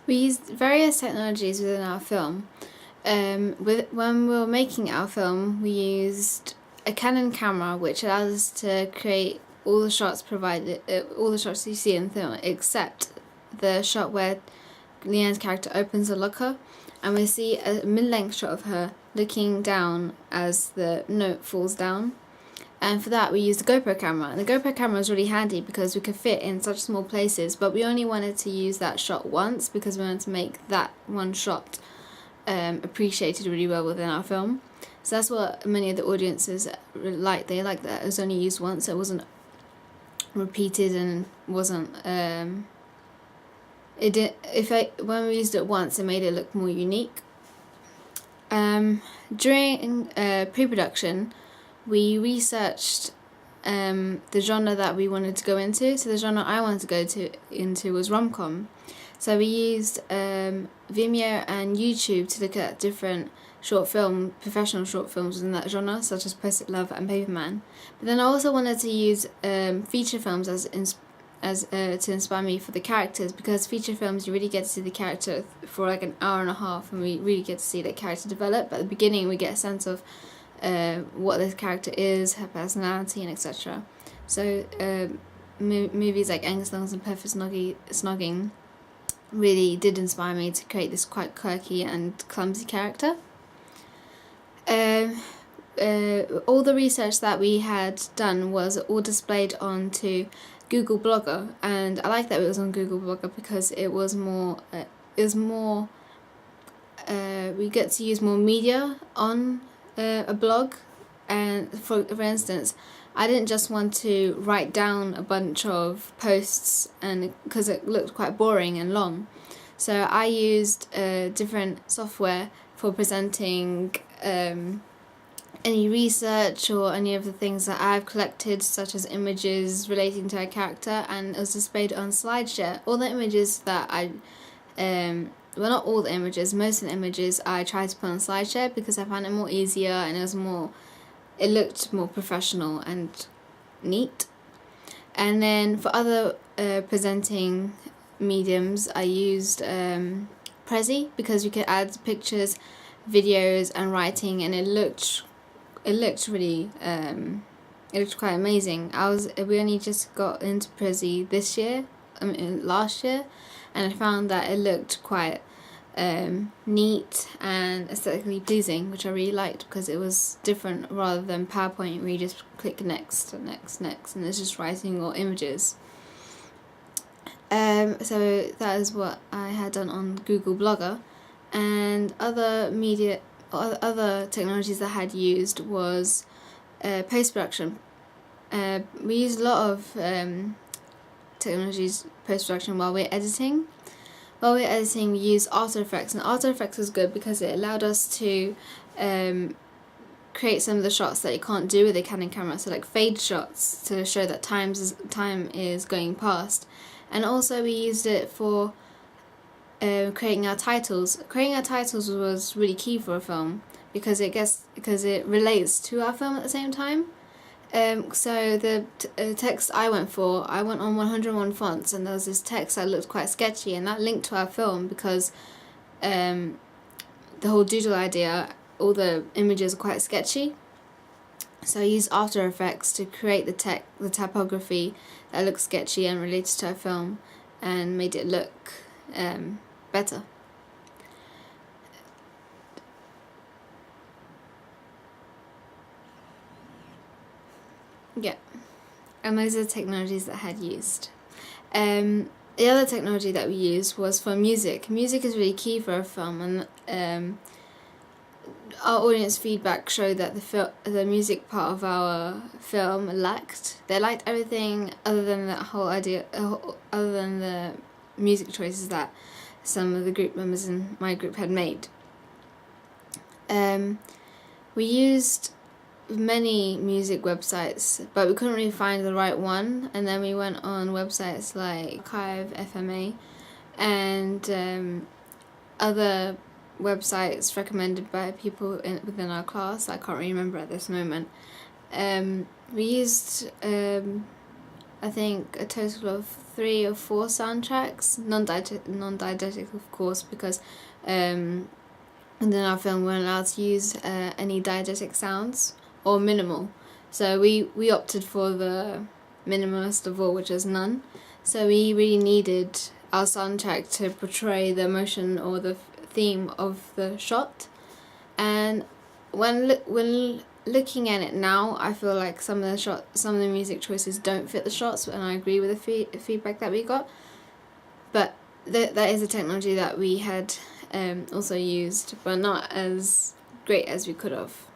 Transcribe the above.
We used various technologies within our film. When we were making our film, we used a Canon camera, which allows us to create all the shots provided, all the shots you see in the film, except the shot where Leanne's character opens the locker, and we see a mid-length shot of her looking down as the note falls down. And for that we used the GoPro camera. And the GoPro camera was really handy because we could fit in such small places, but we only wanted to use that shot once because we wanted to make that one shot appreciated really well within our film. So that's what many of the audiences liked. They liked that it was only used once, it wasn't repeated and wasn't when we used it once, it made it look more unique. During pre-production, we researched the genre that we wanted to go into. So the genre I wanted to go into was rom-com. So we used Vimeo and YouTube to look at different professional short films in that genre, such as Post-it Love and Paperman. But then I also wanted to use feature films to inspire me for the characters, because feature films you really get to see the character for like an hour and a half, and we really get to see the character develop. At the beginning we get a sense of what this character is, her personality, and etc. So movies like Angus Lungs and Perfect Snogging really did inspire me to create this quite quirky and clumsy character. All the research that we had done was all displayed onto Google Blogger, and I like that it was on Google Blogger because it was more we get to use more media on a blog. And for instance, I didn't just want to write down a bunch of posts, and because it looked quite boring and long, so I used different software for presenting any research or any of the things that I've collected, such as images relating to a character, and it was displayed on SlideShare. All the images that well, not all the images, most of the images I tried to put on SlideShare because I found it more easier, and it looked more professional and neat. And then for other presenting mediums, I used Prezi, because you could add pictures, videos, and writing, and it looked really it looked quite amazing. We only just got into Prezi last year, and I found that it looked quite neat and aesthetically pleasing, which I really liked because it was different rather than PowerPoint where you just click next and next and it's just writing or images. So that is what I had done on Google Blogger. And other technologies I had used was post-production. We used a lot of technologies post-production while we're editing. While we're editing, we use After Effects, and After Effects was good because it allowed us to create some of the shots that you can't do with a Canon camera, so like fade shots to show that time is going past. And also we used it for creating our titles. Creating our titles was really key for a film because it relates to our film at the same time. So the text I went on 101 fonts, and there was this text that looked quite sketchy, and that linked to our film because the whole doodle idea, all the images are quite sketchy. So I used After Effects to create the typography that looked sketchy and related to our film, and made it look better. Yeah, and those are the technologies that I had used. The other technology that we used was for music. Music is really key for a film, and our audience feedback showed that the music part of our film lacked. They liked everything other than that whole idea, other than the music choices that some of the group members in my group had made. We used many music websites, but we couldn't really find the right one, and then we went on websites like Archive, FMA, and other websites recommended by people within our class. I can't really remember at this moment. We used I think a total of 3 or 4 soundtracks, non-diegetic of course, because in our film we weren't allowed to use any diegetic sounds, or minimal. So we opted for the minimalist of all, which is none. So we really needed our soundtrack to portray the emotion or the theme of the shot. And when looking at it now, I feel like some of the music choices don't fit the shots, and I agree with the feedback that we got. But that is a technology that we had also used, but not as great as we could have.